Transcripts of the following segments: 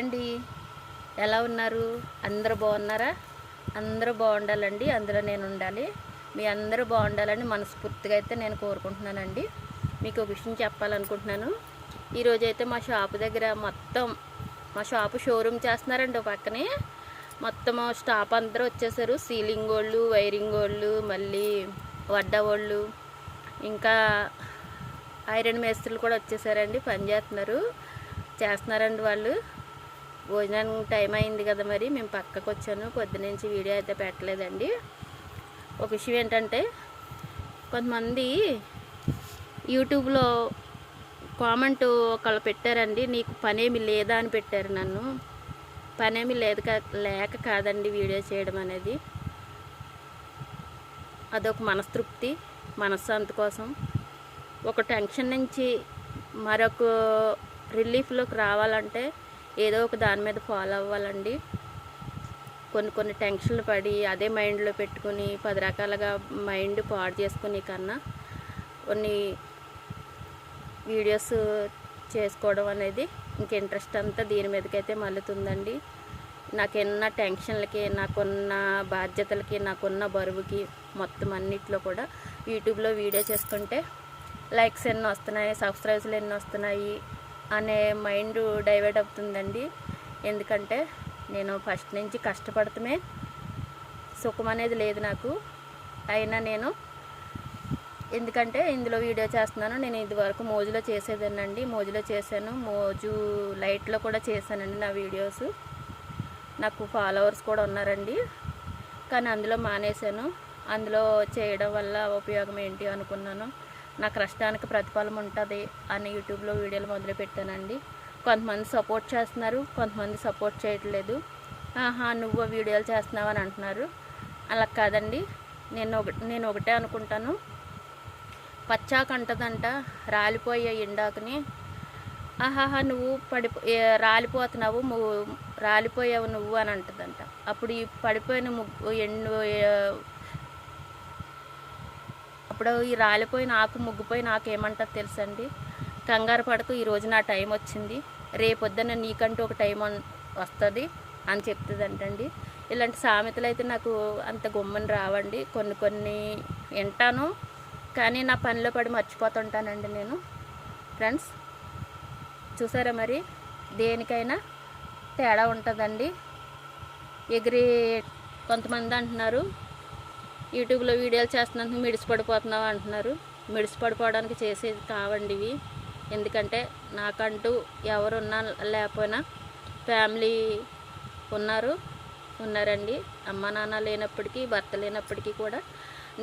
అండి, ఎలా ఉన్నారు? అందరూ బాగున్నారా? అందరూ బాగుండాలండి, అందులో నేను ఉండాలి. మీ అందరూ బాగుండాలని మనస్ఫూర్తిగా అయితే నేను కోరుకుంటున్నానండి. మీకు ఒక విషయం చెప్పాలనుకుంటున్నాను. ఈరోజైతే మా షాపు దగ్గర మా షాపు షోరూమ్ చేస్తున్నారండి. పక్కనే మొత్తం స్టాఫ్ అందరూ వచ్చేసారు. సీలింగ్ వాళ్ళు, వైరింగ్ వాళ్ళు, మళ్ళీ వడ్డా వాళ్ళు, ఇంకా ఐరన్ మేస్త్రులు కూడా వచ్చేసారండి. పని చేస్తున్నారండి వాళ్ళు. భోజనానికి టైం అయింది కదా, మరి మేము పక్కకు వచ్చాను. పొద్దునుంచి వీడియో అయితే పెట్టలేదండి. ఒక విషయం ఏంటంటే, కొంతమంది యూట్యూబ్లో కామెంట్ ఒకళ్ళు పెట్టారండి, నీకు పనేమి లేదా అని పెట్టారు. నన్ను పనేమి లేక కాదండి వీడియో చేయడం అనేది. అదొక మనస్తృప్తి, మనశ్శాంతి కోసం. ఒక టెన్షన్ నుంచి మరొక రిలీఫ్లోకి రావాలంటే ఏదో ఒక దాని మీద ఫాలో అవ్వాలండి. కొన్ని టెన్షన్లు పడి అదే మైండ్లో పెట్టుకుని 10 రకాలుగా మైండ్ పాడు చేసుకునే కన్నా కొన్ని వీడియోస్ చేసుకోవడం అనేది ఇంక ఇంట్రెస్ట్ అంతా దీని మీదకైతే మళ్ళుతుందండి. నాకున్న టెన్షన్లకి, నాకున్న బాధ్యతలకి, నాకున్న బరువుకి, మొత్తం అన్నిట్లో కూడా యూట్యూబ్లో వీడియో చేసుకుంటే లైక్స్ ఎన్ని వస్తున్నాయి, సబ్స్క్రైబ్స్లు ఎన్ని వస్తున్నాయి అనే మైండ్ డైవర్ట్ అవుతుందండి. ఎందుకంటే నేను ఫస్ట్ నుంచి కష్టపడటమే సుఖం అనేది లేదు నాకు. అయినా నేను ఎందుకంటే ఇందులో వీడియో చేస్తున్నాను. నేను ఇదివరకు మోజులో చేసేదానండి. మోజులో చేశాను, మోజు లైట్లో కూడా చేశానండి నా వీడియోస్. నాకు ఫాలోవర్స్ కూడా ఉన్నారండి. కానీ అందులో మానేశాను. అందులో చేయడం వల్ల ఉపయోగం ఏంటి అనుకున్నాను. నా కష్టానికి ప్రతిఫలం ఉంటుంది అని యూట్యూబ్లో వీడియోలు మొదలు పెట్టానండి. కొంతమంది సపోర్ట్ చేస్తున్నారు, కొంతమంది సపోర్ట్ చేయట్లేదు. నువ్వు వీడియోలు చేస్తున్నావు అని అంటున్నారు. అలా కాదండి. నేను ఒకటే అనుకుంటాను, పచ్చాక అంటదంట రాలిపోయే ఎండాకుని, నువ్వు రాలిపోతున్నావు, రాలిపోయావు నువ్వు అని అంటదంట. అప్పుడు ఈ పడిపోయిన అప్పుడు ఈ రాలిపోయిన ఆకు, ముగ్గిపోయిన ఆకు ఏమంటారు తెలుసండి? కంగారు పడకు, ఈరోజు నా టైం వచ్చింది, రేపొద్దున నీకంటూ ఒక టైం వస్తుంది అని చెప్తుందంటండి. ఇలాంటి సామెతలు అయితే నాకు అంత గుమ్మని రావండి. కొన్ని వింటాను, కానీ నా పనిలో పడి మర్చిపోతుంటానండి నేను. ఫ్రెండ్స్, చూసారా మరి, దేనికైనా తేడా ఉంటుందండి. కొంతమంది అంటున్నారు, యూట్యూబ్లో వీడియోలు చేస్తున్నందుకు మిడిసిపడిపోతున్నావు అంటున్నారు. మిడిసిపడిపోవడానికి చేసేది కావండి ఇవి. ఎందుకంటే నాకంటూ ఎవరున్నా లేకపోయినా ఫ్యామిలీ ఉన్నారండి. అమ్మ నాన్న లేనప్పటికీ, భర్త లేనప్పటికీ కూడా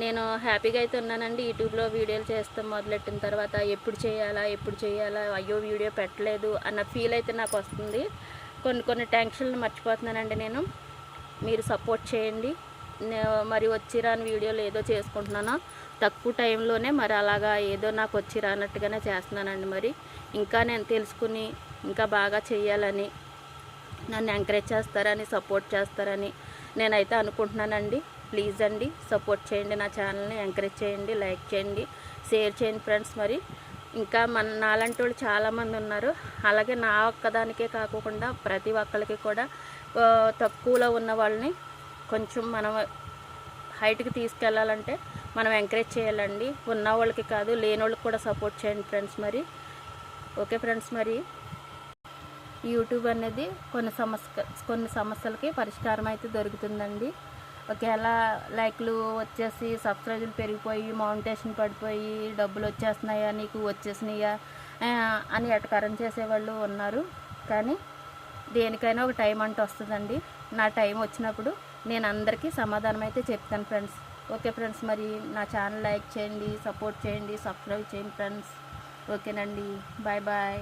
నేను హ్యాపీగా అయితే ఉన్నానండి. యూట్యూబ్లో వీడియోలు చేస్తాం మొదలెట్టిన తర్వాత ఎప్పుడు చేయాలా, అయ్యో వీడియో పెట్టలేదు అన్న ఫీల్ అయితే నాకు వస్తుంది. కొన్ని టెన్షన్లు మర్చిపోతున్నానండి నేను. మీరు సపోర్ట్ చేయండి. మరి వచ్చి రాని వీడియోలు ఏదో చేసుకుంటున్నాను తక్కువ టైంలోనే, మరి అలాగా ఏదో నాకు వచ్చి రానట్టుగానే చేస్తున్నానండి. మరి ఇంకా నేను తెలుసుకుని ఇంకా బాగా చేయాలని, నన్ను ఎంకరేజ్ చేస్తారని, సపోర్ట్ చేస్తారని నేనైతే అనుకుంటున్నానండి. ప్లీజ్ అండి, సపోర్ట్ చేయండి, నా ఛానల్ని ఎంకరేజ్ చేయండి, లైక్ చేయండి, షేర్ చేయండి ఫ్రెండ్స్. మరి ఇంకా నాలాంటి వాళ్ళు చాలామంది ఉన్నారు. అలాగే నా ఒక్కదానికే కాకుండా ప్రతి ఒక్కరికి కూడా తక్కువలో ఉన్న వాళ్ళని కొంచెం మనం హైట్కి తీసుకెళ్ళాలంటే మనం ఎంకరేజ్ చేయాలండి. ఉన్న వాళ్ళకి కాదు, లేని వాళ్ళకి కూడా సపోర్ట్ చేయండి ఫ్రెండ్స్. మరి ఓకే ఫ్రెండ్స్, మరి యూట్యూబ్ అనేది కొన్ని సమస్యలకి పరిష్కారం అయితే దొరుకుతుందండి. ఒకవేళ లైక్లు వచ్చేసి సబ్స్క్రైబర్లు పెరిగిపోయి మౌంటేషన్ పడిపోయి డబ్బులు వచ్చేస్తున్నాయా, నీకు వచ్చేసినాయా అని ఎటకారం చేసేవాళ్ళు ఉన్నారు. కానీ దేనికైనా ఒక టైం అంటూ వస్తుందండి. నా టైం వచ్చినప్పుడు నేను అందరికీ సమాధానం అయితే చెప్తాను ఫ్రెండ్స్. ఓకే ఫ్రెండ్స్, మరి నా ఛానల్ లైక్ చేయండి, సపోర్ట్ చేయండి, సబ్స్క్రైబ్ చేయండి ఫ్రెండ్స్. ఓకేనండి, బాయ్ బాయ్.